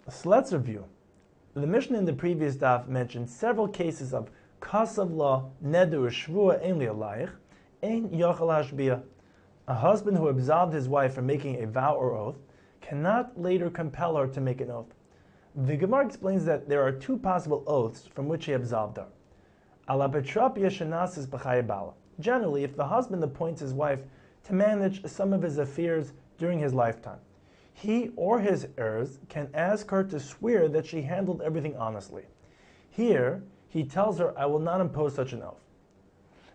So let's review. The Mishnah in the previous daf mentioned several cases of kasav la neder shvua ein li'alayich ein yachal hashbia. A husband who absolved his wife from making a vow or oath cannot later compel her to make an oath. The Gemara explains that there are two possible oaths from which he absolved her. Ala betrapia shenasis b'chaye bala. Generally, if the husband appoints his wife to manage some of his affairs during his lifetime, he or his heirs can ask her to swear that she handled everything honestly. Here, he tells her, I will not impose such an oath.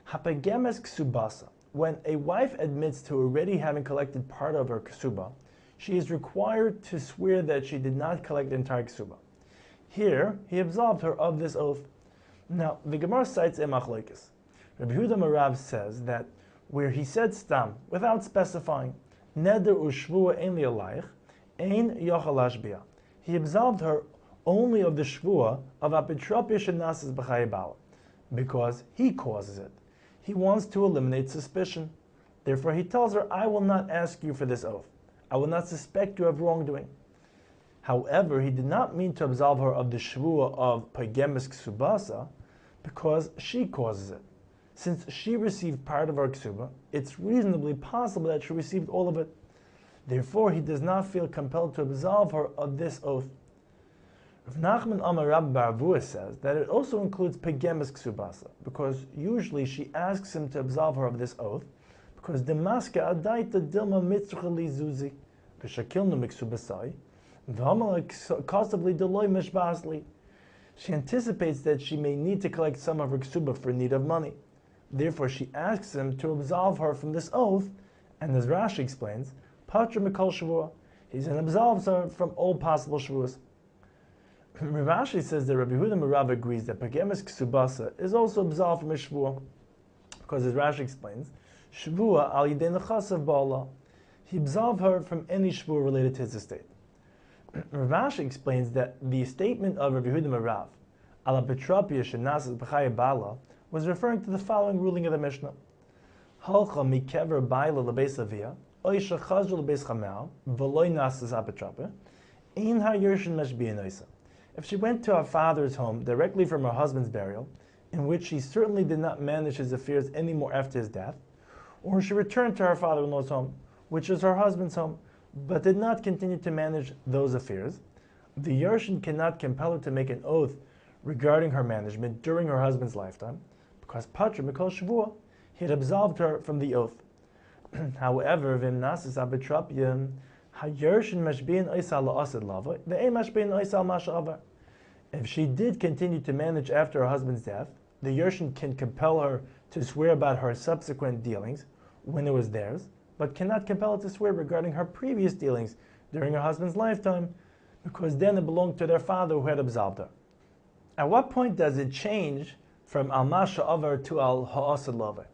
Hapegemes ksubasa. When a wife admits to already having collected part of her ksuba, she is required to swear that she did not collect the entire ksuba. Here, he absolved her of this oath. Now, the Gemara cites a machlokes. Rabbi Yehuda Marav says that where he said stam, without specifying, neder u'shvua ein li'alayich, ein yachal hashbia. He absolved her only of the shvua of apitropia shenasis b'chaye bala, because he causes it. He wants to eliminate suspicion. Therefore, he tells her, I will not ask you for this oath. I will not suspect you of wrongdoing. However, he did not mean to absolve her of the shvua of pagemis ksubasa, because she causes it. Since she received part of her ksuba, it's reasonably possible that she received all of it. Therefore, he does not feel compelled to absolve her of this oath. Rav Nachman Amar Rabbi Baravua says that it also includes pagemis ksubasa, because usually she asks him to absolve her of this oath, because demaska adaita dilma mitzrucha li zuzi v'shakilnu miksubasai v'hamala kosavli deloy mishbasli. She anticipates that she may need to collect some of her ksuba for need of money. Therefore, she asks him to absolve her from this oath, and as Rashi explains, Patra Mikol Shavua, he's an absolves her from all possible Shavuos. Rashi says that Rabbi Yehuda Marav agrees that Pagemis Ksubasa is also absolved from a Shavua, because as Rashi explains, Shavua al Yidei Nechasav Ba'ala, he absolved her from any Shavua related to his estate. Rashi explains that the statement of Rabbi Yehuda Marav, Ala Betrapia Shenasas B'chaye Bala, was referring to the following ruling of the Mishnah. Halcha mikever baila lebeis avia, oisha chazru lebeis chamel, v'loy nasas abetrapia, ein ha-yershin meshbiya noisa. If she went to her father's home directly from her husband's burial, in which she certainly did not manage his affairs anymore after his death, or she returned to her father-in-law's home, which is her husband's home, but did not continue to manage those affairs, the yershin cannot compel her to make an oath regarding her management during her husband's lifetime, because Patra Mikol Shavua, he had absolved her from the oath. However, Vim Nasis Abetrapya, Hayershin Mashbin Oisal La'asid Lava, Ve'e Mashbin Oisal Masha'avar. If she did continue to manage after her husband's death, the Yershin can compel her to swear about her subsequent dealings when it was theirs, but cannot compel her to swear regarding her previous dealings during her husband's lifetime, because then it belonged to their father who had absolved her. At what point does it change from al masha avar to al ha'asad lava?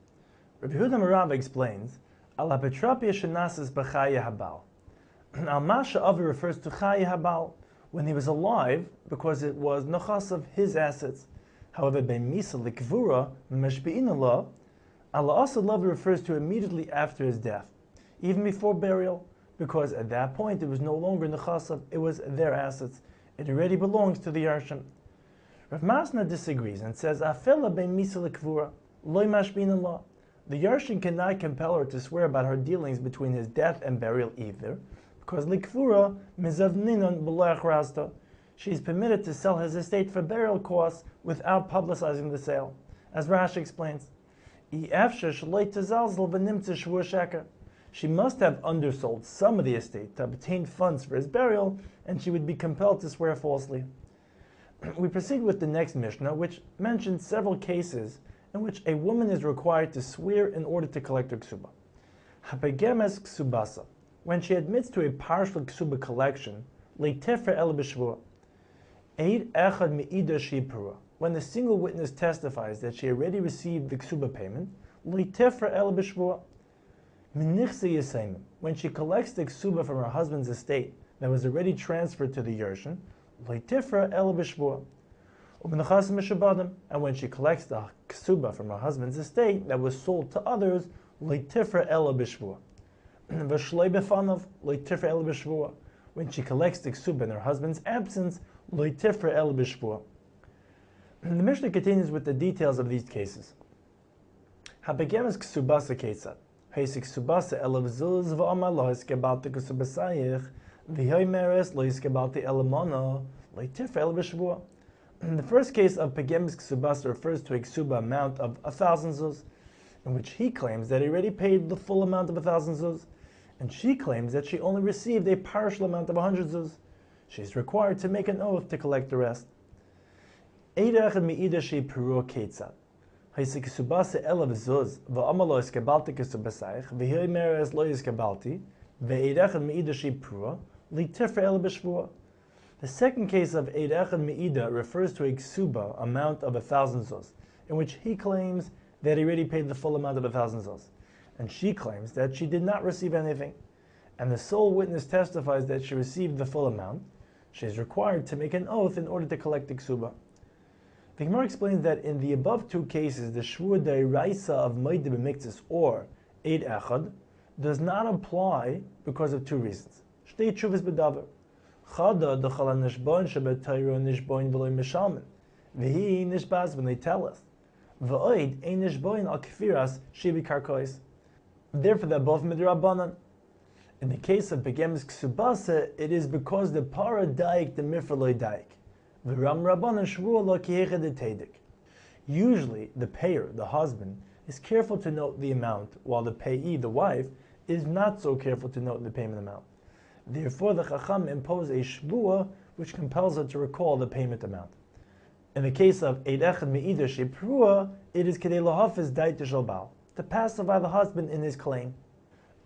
Rabbi Yehuda Marav explains, al habetrapia shenasas b'chaye habal. Al masha avar refers to chaye habal, when he was alive, because it was nachas of his assets. However, ben misa likvura mashbi'in Allah, al ha'asad lava refers to immediately after his death, even before burial, because at that point it was no longer nachas of, it was their assets. It already belongs to the Yarshim. Rav Masna disagrees and says, Afela ben misa lekvura, loy mashbin Allah. The Yarshin cannot compel her to swear about her dealings between his death and burial either, because lekvura mizavninon b'loach rasta. She is permitted to sell his estate for burial costs without publicizing the sale. As Rashi explains, she must have undersold some of the estate to obtain funds for his burial, and she would be compelled to swear falsely. We proceed with the next Mishnah, which mentions several cases in which a woman is required to swear in order to collect her ksuba. Hapegemes ksubasa, when she admits to a partial ksuba collection, leitefer el b'shvua. Eid echad me'ida shipura, when the single witness testifies that she already received the ksuba payment, leitefer el b'shvua. Minichse yisayim, when she collects the ksuba from her husband's estate that was already transferred to the Yershin, leitifra el b'shvua. And when she collects the ksuba from her husband's estate that was sold to others, leitifra el b'shvua. V'shlei b'fanav leitifra el b'shvua. when she collects the ksuba in her husband's absence, lo tifra el b'shvua. The Mishnah continues with the details of these cases. Habegemes ksubasa ketzad. Heisik ksubasa elav zuz v'amar lo hiskebalti ksubasayich v'hoimeres lo hiskebalti elamona lo tifra el b'shvua. The first case of Pegemes ksubasa refers to a ksuba amount of 1,000 zuz, in which he claims that he already paid the full amount of 1,000 zuz, and she claims that she only received a partial amount of 100 zuz. She is required to make an oath to collect the rest. Eidach and me'idah she peruah ketzad. Haisik ksubasa elav zuz v'amar lo hiskebalti ksubasayich v'hoimeres lo hiskebalti ve'eidach and me'idah she peruah li tifra el b'shvua. The second case of Eid Echad Me'idah refers to a ksuba amount of 1,000 zuz, in which he claims that he already paid the full amount of 1,000 zuz, and she claims that she did not receive anything, and the sole witness testifies that she received the full amount. She is required to make an oath in order to collect the ksuba. The Gemara explains that in the above two cases, the shvua da'iraisa of Moed b'miktzis or Eid Echad does not apply because of two reasons. Shtei tshuvas b'davar. Chada d'chala nishbon shebetayro nishbon v'loy mishalmen. V'hi nishbaz when they tell us. V'oid ein nishbon al kfiras shibi karkois. Therefore, they're both midrabanan. In the case of Begemes ksubasa, it is because the para daik the mifra loy daik. V'ram rabbanan shvua lo kihecha de teidik. Usually, the payer, the husband, is careful to note the amount, while the payee, the wife, is not so careful to note the payment amount. Therefore, the Chacham impose a shvua which compels her to recall the payment amount. In the case of Eid Echad Me'idah Sheprua, it is Kedei Lahafiz Dait Shel Baal, to pacify the husband in his claim.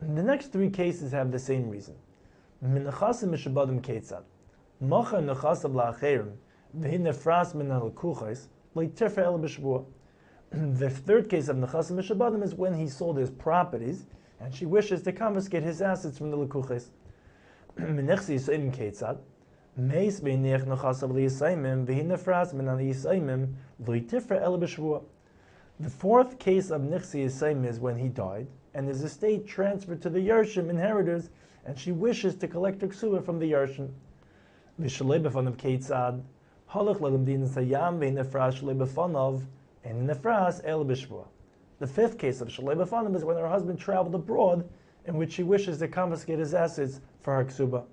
The next three cases have the same reason. Min nechasim mishabadim ketzad. Mocha nechasav la'acherim, v'hi nefras min ha'lekuchais, le'tifra el b'shvua. The third case of nechasim mishabadim is when he sold his properties, and she wishes to confiscate his assets from the lekuchais. Menechsi yisayim ketzad, meis v'hinech nechasav li'yisayimim, v'hi nefras min ha'yisayimim, le'tifra el b'shvua. The fourth case of Nechsi Yisayim is when he died, and his estate transferred to the Yarshim inheritors, and she wishes to collect her ksuba from the Yarshim. V'shalei b'fanav ketzad, halach l'lemdin sayam v'nefras shalei b'fanav, and nefras el b'shvua. The fifth case of shalei b'fanav is when her husband traveled abroad, in which she wishes to confiscate his assets for her ksuba.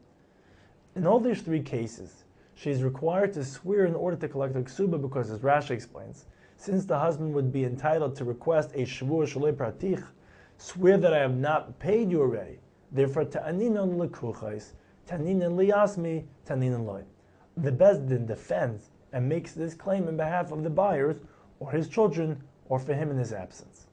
In all these three cases, she is required to swear in order to collect her ksuba because, as Rashi explains, since the husband would be entitled to request a shvua shalei pratich, swear that I have not paid you already. Therefore, ta'aninon lekuchais, ta'aninon liyasmi, ta'aninon loy. The Bezdin defends and makes this claim in behalf of the buyers or his children or for him in his absence.